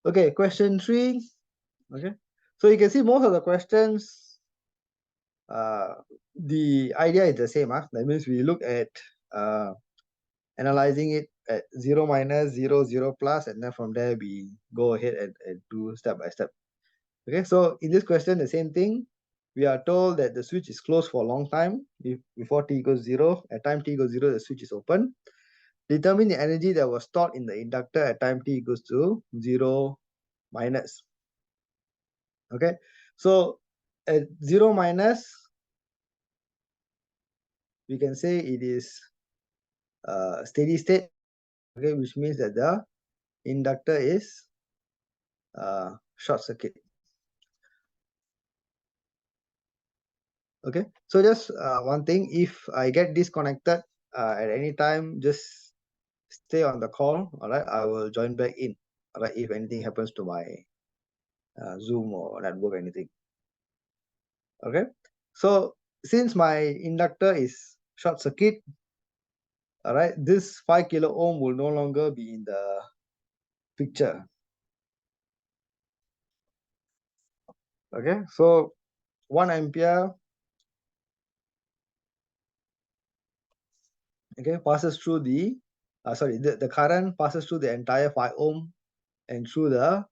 Okay, question 3. Okay, so you can see most of the questions, the idea is the same. That means we look at analyzing it at 0 minus 0 0 plus, and then from there we go ahead and do step by step. Okay, so in this question, the same thing. We are told that the switch is closed for a long time before t equals 0. At time t equals 0, the switch is open. Determine the energy that was stored in the inductor at time t equals to 0 minus. Okay, so at 0 minus, we can say it is steady state. Okay, which means that the inductor is short circuit. Okay, so just one thing, if I get disconnected at any time, just stay on the call. All right, I will join back in. All right, if anything happens to my Zoom or network or anything. Okay, so since my inductor is short circuit, all right, this 5 kilo ohm will no longer be in the picture. Okay, so 1 ampere, okay, passes through the the current passes through the entire 5 ohm and through the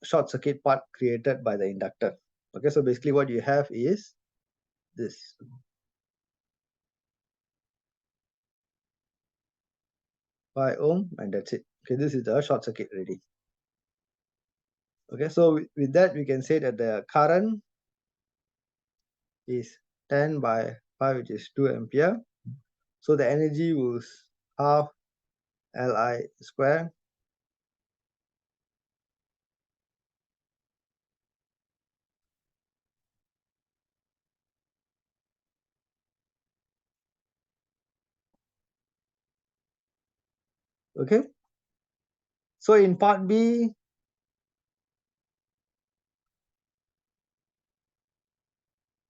short circuit part created by the inductor. Okay, so basically what you have is this 5 ohm, and that's it. Okay, this is the short circuit ready. Okay, so with that we can say that the current is 10 by 5, which is 2 ampere. So the energy was half Li square. Okay, so in part B,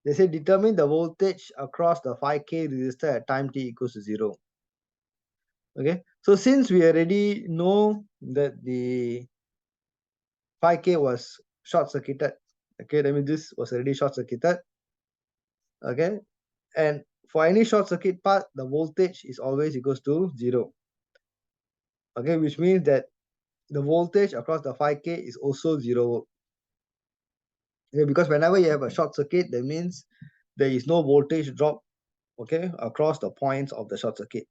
they say determine the voltage across the 5K resistor at time t equals to 0. Okay, so since we already know that the 5K was short circuited, okay, that means this was already short circuited. Okay, and for any short circuit part, the voltage is always equals to 0. Okay, which means that the voltage across the 5K is also 0. Okay, because whenever you have a short circuit, that means there is no voltage drop, okay, across the points of the short circuit.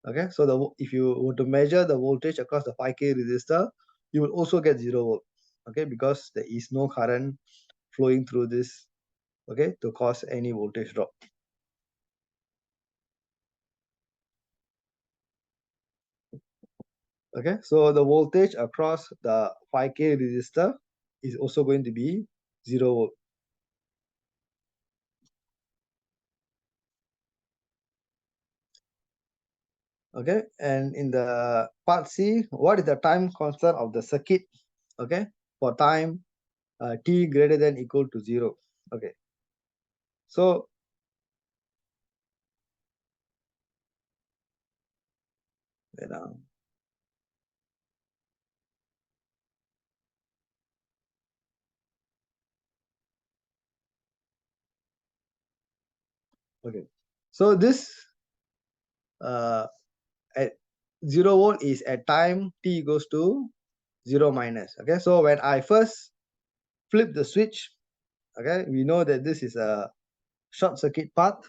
Okay, so if you were to measure the voltage across the 5K resistor, you will also get 0 volt. Okay, because there is no current flowing through this, okay, to cause any voltage drop. Okay, so the voltage across the 5K resistor is also going to be 0 volt. Okay, and in the part C, what is the time constant of the circuit, okay, for time t greater than equal to 0? Okay, so okay, so this at 0 volt is at time t equals to 0 minus. Okay, so when I first flip the switch, okay, we know that this is a short circuit path.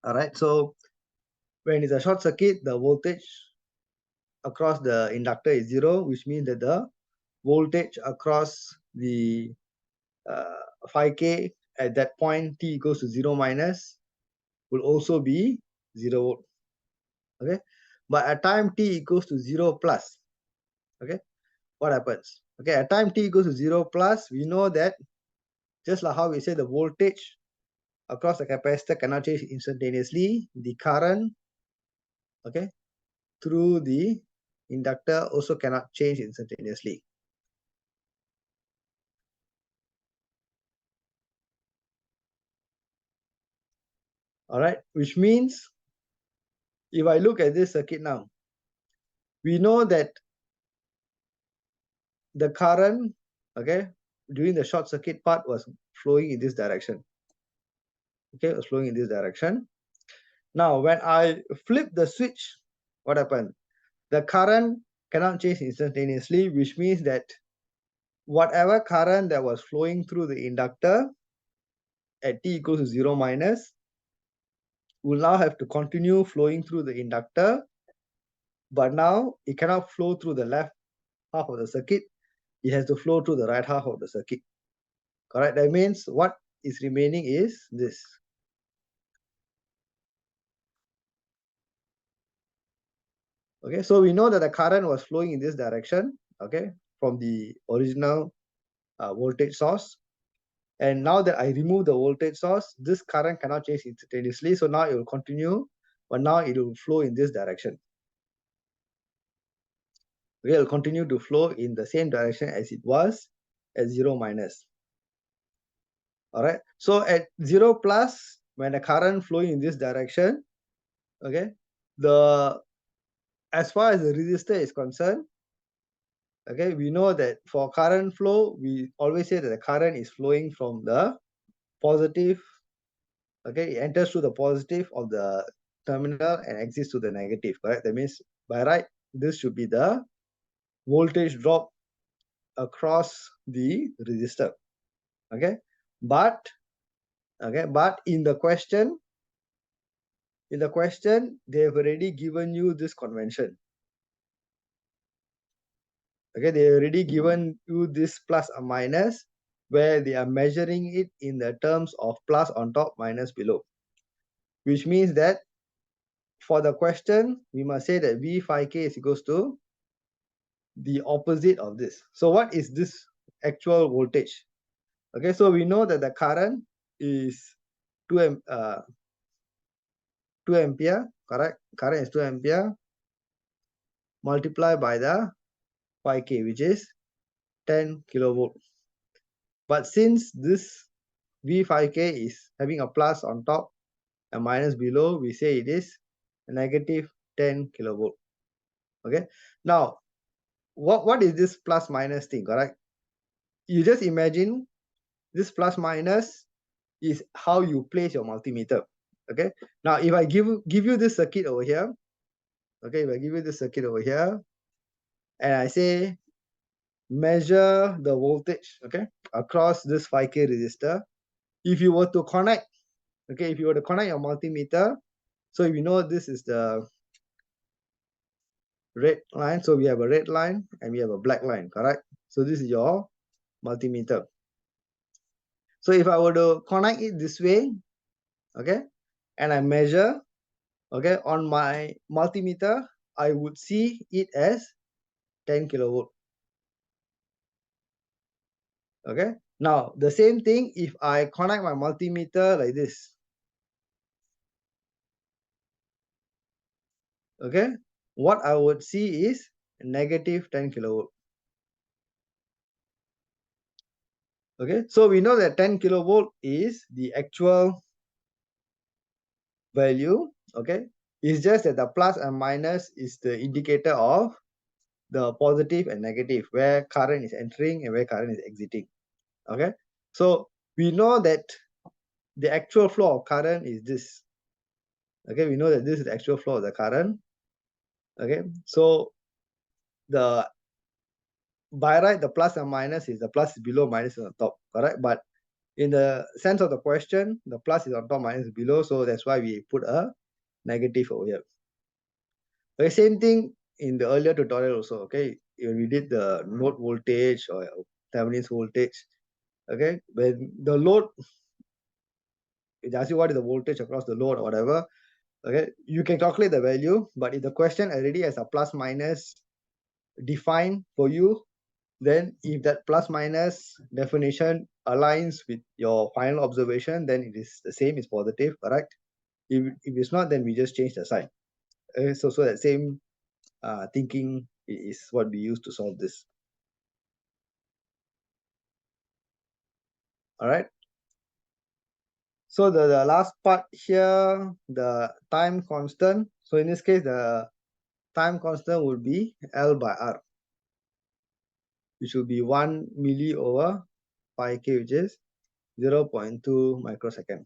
All right, so when it's a short circuit, the voltage across the inductor is 0, which means that the voltage across the 5K at that point t equals to 0 minus will also be 0 volt. Okay, but at time t equals to 0 plus, okay, what happens? Okay, at time t equals to 0 plus, we know that just like how we say the voltage across the capacitor cannot change instantaneously, the current, okay, through the inductor also cannot change instantaneously. All right, which means if I look at this circuit now, we know that the current, okay, during the short circuit part was flowing in this direction. Okay, it was flowing in this direction. Now, when I flip the switch, what happened? The current cannot change instantaneously, which means that whatever current that was flowing through the inductor at t equals to 0 minus will now have to continue flowing through the inductor, but now it cannot flow through the left half of the circuit. It has to flow through the right half of the circuit. Correct? That means what is remaining is this. Okay, so we know that the current was flowing in this direction, okay, from the original voltage source. And now that I remove the voltage source, this current cannot change instantaneously. So now it will continue, but now it will flow in this direction. Okay, it will continue to flow in the same direction as it was at 0 minus. All right. So at 0 plus, when the current flowing in this direction, okay, as far as the resistor is concerned, okay, we know that for current flow, we always say that the current is flowing from the positive, okay, it enters through the positive of the terminal and exits to the negative, correct? That means by right, this should be the voltage drop across the resistor, okay? But in the question, they have already given you this convention. Okay, they already given you this plus or minus, where they are measuring it in the terms of plus on top, minus below, which means that for the question, we must say that V phi k is equals to the opposite of this. So what is this actual voltage? Okay, so we know that the current is 2 ampere, correct? Current is 2 ampere multiplied by the phi k, which is 10 kilovolt. But since this V phi k is having a plus on top and minus below, we say it is a negative 10 kilovolt. Okay, now what is this plus minus thing, correct? You just imagine this plus minus is how you place your multimeter. Okay, now if I give you this circuit over here, okay, if I give you this circuit over here and I say measure the voltage, okay, across this 5k resistor, if you were to connect, okay, if you were to connect your multimeter, so we know this is the red line, so we have a red line and we have a black line, correct? So this is your multimeter. So if I were to connect it this way, okay, and I measure, okay, on my multimeter, I would see it as 10 kilovolt. Okay, now the same thing if I connect my multimeter like this. Okay, what I would see is negative 10 kilovolt. Okay, so we know that 10 kilovolt is the actual value. Okay, it's just that the plus and minus is the indicator of the positive and negative, where current is entering and where current is exiting. Okay, so we know that the actual flow of current is this. Okay, we know that this is the actual flow of the current. Okay, so the by right, the plus and minus is the plus is below, minus is on top, correct? But in the sense of the question, the plus is on top, minus is below, so that's why we put a negative over here. The same thing in the earlier tutorial also, okay? When we did the node voltage or Thevenin's voltage, okay? When the load, it asks you what is the voltage across the load or whatever, okay? You can calculate the value, but if the question already has a plus minus defined for you, then if that plus minus definition aligns with your final observation, then it is the same, is positive, correct? If it's not, then we just change the sign. So that same thinking is what we use to solve this. All right. So the last part here, the time constant. So in this case, the time constant will be L by R. which will be 1 milli over pi k, which is 0.2 microsecond.